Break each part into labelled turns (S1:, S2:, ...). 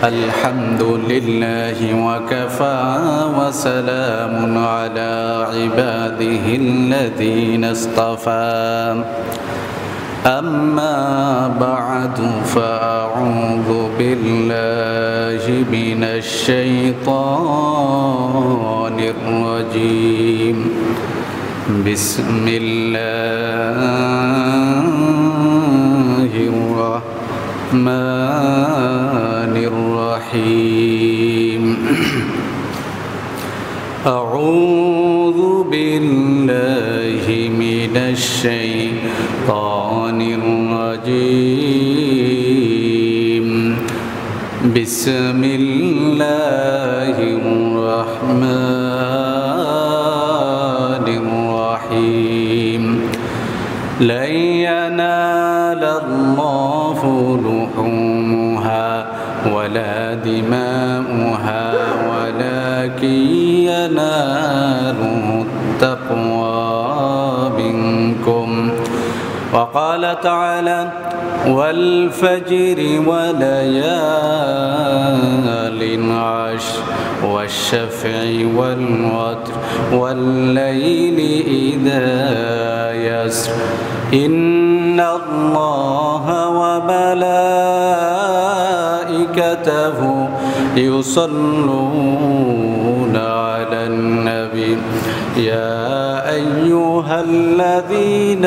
S1: الحمد لله وكفى وسلام على عباده الذين اصطفى أما بعد فأعوذ بالله من الشيطان الرجيم بسم الله الرحمن الرحيم أعوذ بالله من الشيطان الرجيم بسم الله الرحمن الرحيم لن ينال الله لحومها ولا دماؤها ولكن يناله التقوى منكم وقال تعالى والفجر وليال عشر والشفع والوتر والليل إذا يسر إن الله وملائكته يصلون على النبي يا أيها الذين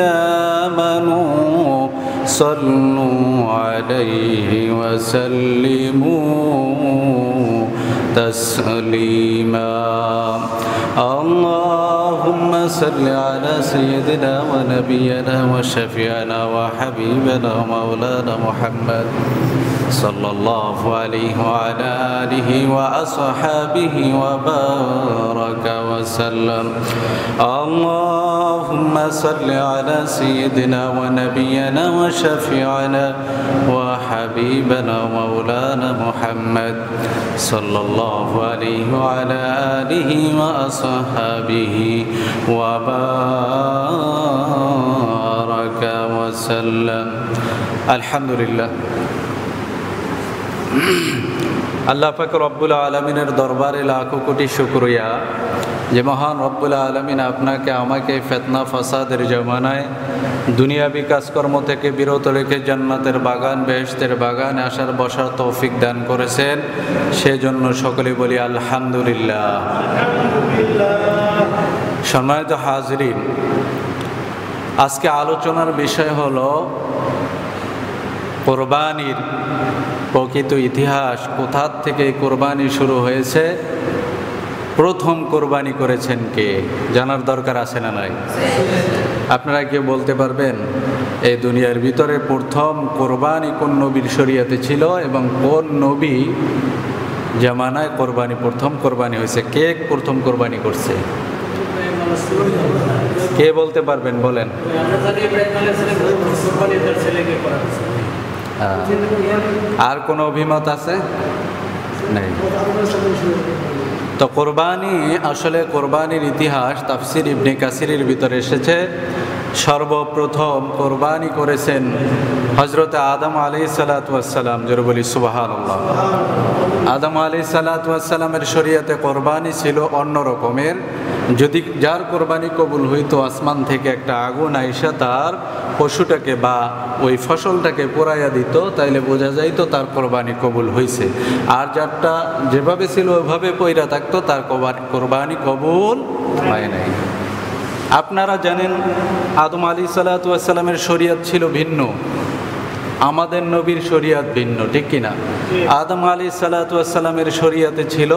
S1: آمنوا صلوا عليه وسلموا تسليما اللهم صل على سيدنا ونبينا وشفيعنا وحبيبنا ومولانا محمد صلى الله عليه وعلى آله وأصحابه وبارك وسلم اللهم صل على سيدنا ونبينا وشفيعنا وحبيبنا ومولانا محمد صلى الله عليه وعلى آله وأصحابه وبارك وسلم الحمد لله আল্লাহ পাক রব্বুল আলামিনের দরবারে লাখো কোটি শুকরিয়া যে মহান রব্বুল আলামিন আপনাকে আমাকে ফিতনা ফাসাদের জামানায় দুনিয়াবি কাজকর্ম থেকে বিরত রেখে জান্নাতের বাগান বেহেশতের বাগানে আসার বসার তৌফিক দান করেছেন সেজন্য সকলে বলি আলহামদুলিল্লাহ। সম্মানিত হাজরিন, আজকে আলোচনার বিষয় হলো কোরবানির প্রকৃত ইতিহাস, কোথা থেকে কোরবানি শুরু হয়েছে, প্রথম কোরবানি করেছেন কে, জানার দরকার আছে না নাই? আপনারা কেউ বলতে পারবেন এই দুনিয়ার ভিতরে প্রথম কোরবানি কোন নবীর শরীয়তে ছিল এবং কোন নবী জামানায় কোরবানি প্রথম কোরবানি হয়েছে? কে প্রথম কোরবানি করছে? কে বলতে পারবেন? বলেন। আর কোনো অভিমত আছে? নেই। তো কোরবানি, আসলে কোরবানির ইতিহাস তাফসির ইবনে কাসিরের ভিতরে এসেছে। সর্বপ্রথম কোরবানি করেছেন হযরত আদম আলাইহিস সালাতু ওয়াস সালাম। জোরে বলি সুবহানাল্লাহ। আদম আলাইহিস সালাতু ওয়াস সালামের শরীয়তে কোরবানি ছিল অন্য রকমের। যদি যার কোরবানি কবুল হইতো, আসমান থেকে একটা আগুন আইসা তার পশুটাকে বা ওই ফসলটাকে পোড়াইয়া দিত, তাইলে বোঝা যাইতো তার কোরবানি কবুল হয়েছে। আর যারটা যেভাবে ছিল ওইভাবে পইরা থাকতো, তার কোরবানি কবুল হয় নাই। আপনারা জানেন আদম আলাইহিস সালাতু ওয়াস সালামের শরীয়ত ছিল ভিন্ন, আমাদের নবীর শরীয়ত ভিন্ন, ঠিক কিনা? আদম আলাইহিস সালাতু ওয়াস সালামের শরীয়তে ছিল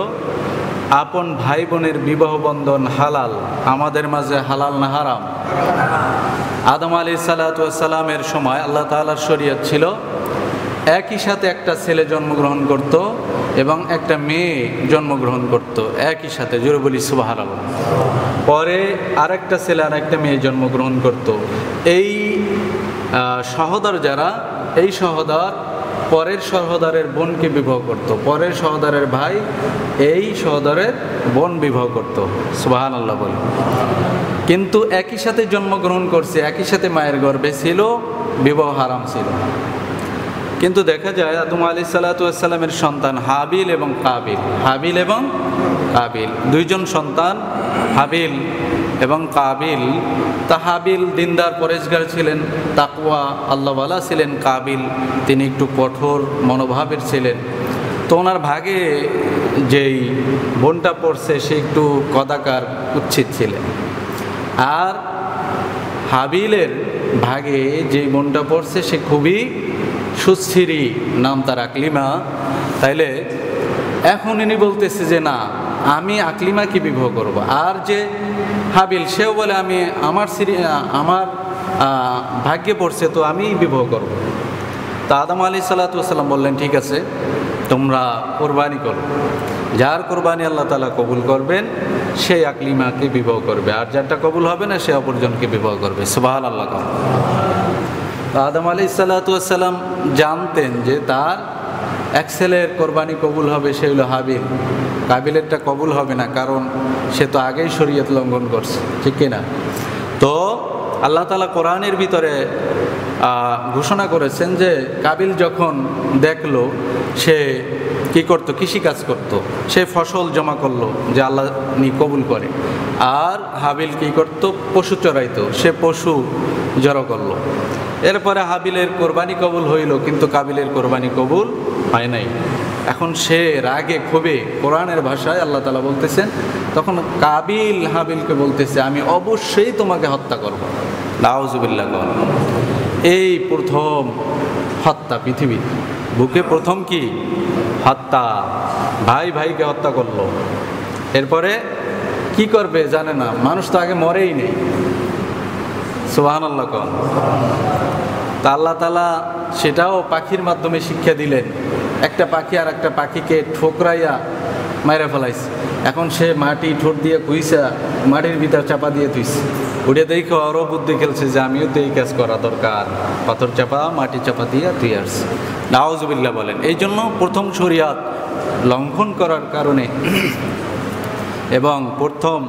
S1: আপন ভাই বোনের বিবাহ বন্ধন হালাল, আমাদের মাঝে হালাল না হারাম? আদম আলাইহিস সালাতু ওয়াস সালামের সময় আল্লাহ তাআলার শরীয়ত ছিল একই সাথে একটা ছেলে জন্মগ্রহণ করত এবং একটা মেয়ে জন্মগ্রহণ করত একই সাথে। জোরে বলি সুবহানাল্লাহ। পরে আরেকটা ছেলে আর একটা মেয়ে জন্মগ্রহণ করত। এই সহোদর যারা, এই সহোদর পরের সহোদরের বোনকে বিবাহ করত, পরের সহোদরের ভাই এই সহোদরের বোন বিবাহ করত। সুবহানাল্লাহ বলি। কিন্তু একই সাথে জন্মগ্রহণ করছে, একই সাথে মায়ের গর্ভে ছিল, বিবাহ হারাম ছিল। কিন্তু দেখা যায় আদম আলাইহিসসালামের সন্তান হাবিল এবং কাবিল, হাবিল এবং কাবিল, দুইজন সন্তান হাবিল এবং কাবিল। তা হাবিল দিনদার পরেশগার ছিলেন, তাকওয়া আল্লাহওয়ালা ছিলেন। কাবিল তিনি একটু কঠোর মনোভাবের ছিলেন। তো ওনার ভাগে যেই বোনটা পড়ছে সে একটু কদাকার কুৎসিত ছিলেন। আর হাবিলের ভাগে যেই বোনটা পড়ছে সে খুবই সুস্থিরী, নাম তার আকলিমা। তাইলে এখন ইনি বলতেছে যে না, আমি আকলিমাকে বিবাহ করব। আর যে হাবিল সেও বলে আমি আমার ভাগ্যে পড়ছে, তো আমি বিবাহ করব। তা আদম আলাইহিসসালাম বললেন ঠিক আছে, তোমরা কোরবানি করো, যার কোরবানি আল্লাহ তাআলা কবুল করবেন সেই আকলিমাকে বিবাহ করবে, আর যারটা কবুল হবে না সে অপরজনকে বিবাহ করবে। সুবহানাল্লাহ। আদম আলাইহিসসালাম জানতেন যে তার এক ছেলের কোরবানি কবুল হবে, সে হলো হাবিল। কাবিলেরটা কবুল হবে না, কারণ সে তো আগেই শরীয়ত লঙ্ঘন করছে, ঠিক কিনা? তো আল্লাহ তাআলা কোরআনের ভিতরে ঘোষণা করেছেন যে কাবিল যখন দেখলো সে কি করত, কৃষিকাজ করত, সে ফসল জমা করলো যে আল্লাহ কবুল করে। আর হাবিল কি করত, পশু চড়াইতো, সে পশু জড়ো করলো। এরপরে হাবিলের কোরবানি কবুল হইল, কিন্তু কাবিলের কোরবানি কবুল হয় নাই। এখন সে রাগে ক্ষোভে, কোরআনের ভাষায় আল্লাহ তাআলা বলতেছেন, তখন কাবিল হাবিলকে বলতেছে আমি অবশ্যই তোমাকে হত্যা করব। নাউজুবিল্লাহ। এই প্রথম হত্যা পৃথিবীর বুকে, প্রথম কি হত্যা, ভাই ভাইকে হত্যা করলো। এরপরে কি করবে জানে না, মানুষ তো আগে মরেই নেই। সুবহানাল্লাহ। তা আল্লাহ তাআলা সেটাও পাখির মাধ্যমে শিক্ষা দিলেন। একটা পাখি আর একটা পাখিকে ঠোকরাইয়া মাইরা ফেলাইছে। এখন সে মাটি ঠোঁট দিয়ে কুইসা মাটির ভিতর চাপা দিয়ে তুইছে। উঠে দেখে আরও বুদ্ধি খেলছে যে আমিও তো এই কাজ করা দরকার, পাথর চাপা মাটি চাপা দিয়ে তুই আসছে। নাউজুবিল্লাহ বলেন। এই জন্য প্রথম শরিয়াত লঙ্ঘন করার কারণে এবং প্রথম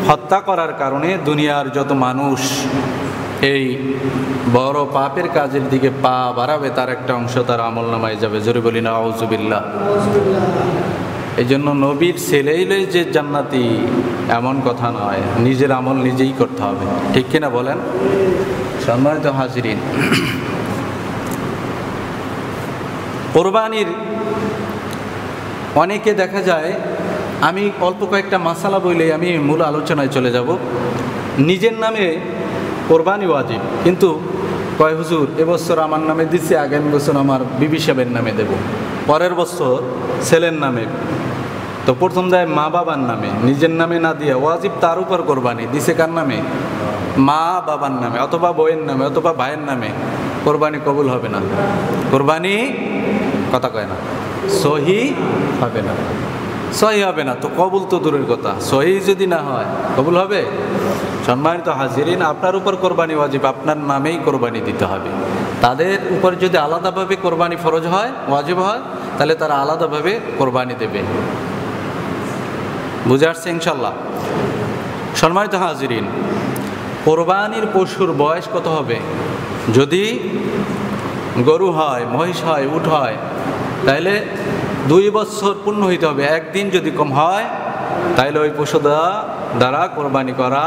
S1: হত্যা করার কারণে দুনিয়ার যত মানুষ এই বড় পাপের কাজের দিকে পা বাড়াবে, তার একটা অংশ তার আমলনামায় যাবে। জোরে বলি না আউযুবিল্লাহ। এই জন্য নবীর ছেলেই যে জান্নাতি এমন কথা নয়, নিজের আমল নিজেই করতে হবে, ঠিক কিনা বলেন? সম্মানিত হাজিরিন, কোরবানির অনেকে দেখা যায়, আমি অল্প কয়েকটা মাসালা বইলে আমি মূল আলোচনায় চলে যাব। নিজের নামে কোরবানি ওয়াজিব, কিন্তু কয় হুজুর এবছর আমার নামে দিচ্ছে, আগামী বছর আমার বিবি সাহেবের নামে দেব, পরের বছর ছেলের নামে। তো প্রথম দেয় মা বাবার নামে, নিজের নামে না দিয়ে ওয়াজিব তার উপর কোরবানি দিছে কার নামে? মা বাবার নামে অথবা বইয়ের নামে অথবা ভাইয়ের নামে। কোরবানি কবুল হবে না, কোরবানি কথা কয় না, সহি হবে না, সহি হবে না। তো কবুল তো দূরের কথা, সহি যদি না হয় কবুল হবে? সম্মানিত হাজিরিন, আপনার উপর কোরবানি ওয়াজিব, আপনার নামেই কোরবানি দিতে হবে। তাদের উপর যদি আলাদাভাবে কোরবানি ফরজ হয়, ওয়াজিব হয়, তাহলে তারা আলাদাভাবে কোরবানি দেবে। বুঝে আসছে ইনশাল্লাহ? সম্মানিত হাজিরিন, কোরবানির পশুর বয়স কত হবে? যদি গরু হয়, মহিষ হয়, উট হয়, তাহলে 2 বছর পূর্ণ হইতে হবে। একদিন যদি কম হয় তাহলে ওই পশু দ্বারা কোরবানি করা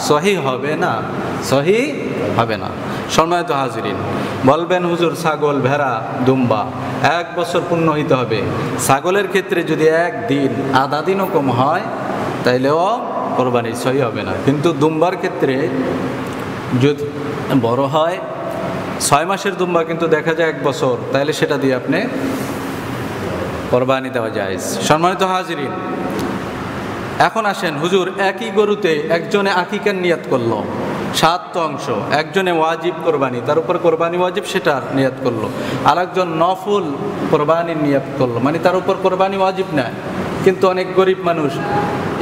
S1: সহি হবে না, সহি হবে না। সম্মানিত হাজিরিন, বলবেন হুজুর ছাগল, ভেড়া, দুম্বা 1 বছর পূর্ণ হইতে হবে। ছাগলের ক্ষেত্রে যদি একদিন, আধা দিনও কম হয় তাইলেও কোরবানি সহি হবে না। কিন্তু দুম্বার ক্ষেত্রে যদি বড় হয়, 6 মাসের দুম্বা কিন্তু দেখা যায় 1 বছর, তাহলে সেটা দিয়ে আপনি কোরবানি দেওয়া যায়। সম্মানিত হাজিরিন, এখন আসেন, হুজুর একই গরুতে একজনে আকিকার নিয়াত করলো 7 অংশ, একজনে ওয়াজিব কোরবানি, তার উপর কোরবানি ওয়াজিব সেটার নিয়াত করলো, আর একজন নফল কোরবানির নিয়াত করলো, মানে তার উপর কোরবানি ওয়াজিব না, কিন্তু অনেক গরিব মানুষ,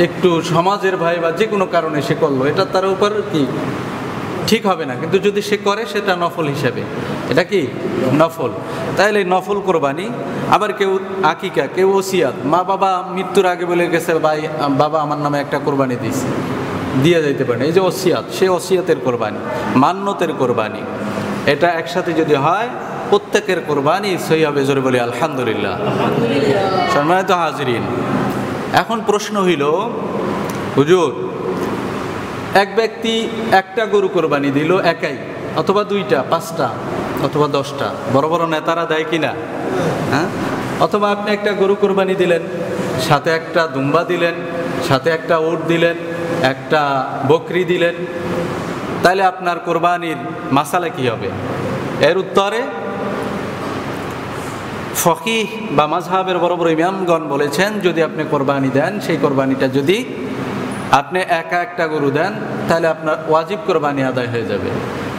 S1: একটু সমাজের ভাই বা যে কোনো কারণে সে করলো, এটা তার উপর কি ঠিক হবে না। কিন্তু যদি সে করে সেটা নফল হিসাবে, এটা কি নফল, তাহলে নফল কোরবানি। আবার কেউ আকিকা, কেউ ওসিয়াত, মা বাবা মৃত্যুর আগে বলে গেছে ভাই বাবা আমার নামে একটা কোরবানি দিয়েছে, দিয়ে যেতে পারেন। এই যে ওসিয়াত, সে ওসিয়াতের কোরবানি, মান্যতের কোরবানি, এটা একসাথে যদি হয় প্রত্যেকের কোরবানি সহি হবে। জোরে বলি আলহামদুলিল্লাহ। সম্মানিত হাজরিন, এখন প্রশ্ন হইল, হুজুর এক ব্যক্তি একটা গরু কোরবানি দিল একাই, অথবা 2টা, 5টা, অথবা 10টা, বড় বড় নেতারা দেয় কিনা? হ্যাঁ, অথবা আপনি একটা গরু কোরবানি দিলেন, সাথে একটা দুম্বা দিলেন, সাথে একটা উট দিলেন, একটা বকরি দিলেন, তাহলে আপনার কোরবানির মাসালা কি হবে? এর উত্তরে ফকিহ বা মাযহাবের বড় বড় ইমামগণ বলেছেন, যদি আপনি কোরবানি দেন, সেই কোরবানিটা যদি আপনি একা একটা গরু দেন, তাহলে আপনার ওয়াজিব কোরবানি আদায় হয়ে যাবে।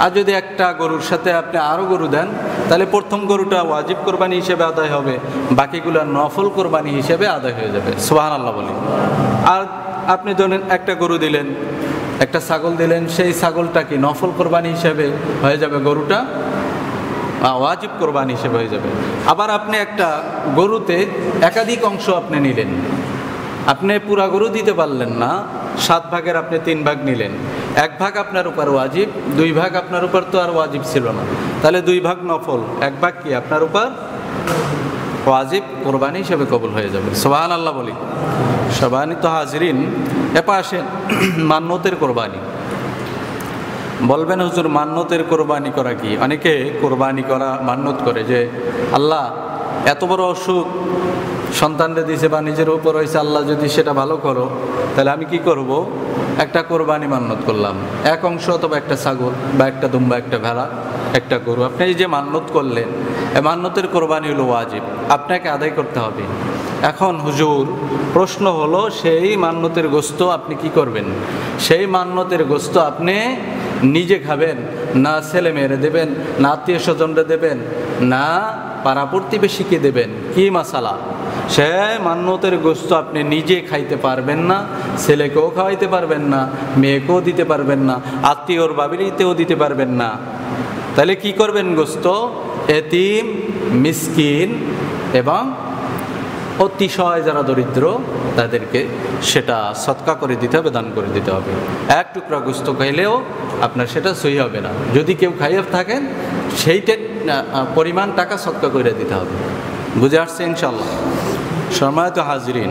S1: আর যদি একটা গরুর সাথে আপনি আরও গরু দেন, তাহলে প্রথম গরুটা ওয়াজিব কোরবানি হিসেবে আদায় হবে, বাকিগুলো নফল কোরবানি হিসেবে আদায় হয়ে যাবে। সুবহানাল্লাহ বলি। আর আপনি ধরেন একটা গরু দিলেন, একটা ছাগল দিলেন, সেই ছাগলটা কি নফল কোরবানি হিসেবে হয়ে যাবে, গরুটা ওয়াজিব কোরবানি হিসেবে হয়ে যাবে। আবার আপনি একটা গরুতে একাধিক অংশ আপনি নিলেন, আপনি পুরা গরু দিতে পারলেন না, 7 ভাগের আপনি 3 ভাগ নিলেন, 1 ভাগ আপনার উপর ওয়াজিব, 2 ভাগ আপনার উপর তো আর ওয়াজিব ছিল না, তাহলে 2 ভাগ নফল, 1 ভাগ কি আপনার উপর ওয়াজিব কোরবানি হিসেবে কবুল হয়ে যাবে। সুবহানাল্লাহ বলি। সম্মানিত হাজরিন, এপাশে মান্যতের কোরবানি। বলবেন হুজুর মান্যতের কোরবানি করা কি? অনেকে কোরবানি করা মান্যত করে যে আল্লাহ এত বড় অসুখ সন্তানরা দিয়েছে বা নিজের উপর হয়েছে, আল্লাহ যদি সেটা ভালো করো, তাহলে আমি কি করব? একটা কোরবানি মান্যত করলাম, এক অংশ, অথবা একটা ছাগল বা একটা দুম্বা, একটা ভেড়া, একটা গরু। আপনি এই যে মান্যত করলেন, এই মান্যতের কোরবানি হলো ওয়াজিব, আপনাকে আদায় করতে হবে। এখন হুজুর প্রশ্ন হলো, সেই মান্যতের গোশত আপনি কি করবেন? সেই মান্যতের গোশত আপনি নিজে খাবেন, না ছেলে মেয়েরে দেবেন, না আত্মীয় স্বজনরা দেবেন, না পাড়া প্রতিবেশীকে দেবেন? কি মাসালা? সে মান্যতের গোশত আপনি নিজে খাইতে পারবেন না, ছেলেকেও খাওয়াইতে পারবেন না, মেয়েকেও দিতে পারবেন না, আত্মীয়র বাবিরিতেও দিতে পারবেন না। তাহলে কি করবেন? গোশত এতিম, মিসকিন এবং অতিশয় যারা দরিদ্র, তাদেরকে সেটা সদকা করে দিতে হবে, দান করে দিতে হবে। এক টুকরা গোশত খাইলেও আপনার সেটা সহি হবে না। যদি কেউ খাইয়ে থাকেন, সেইটা পরিমাণ টাকা সদকা করে দিতে হবে। বুঝে আসছে ইনশাআল্লাহ? সম্মানিত হাজরিন,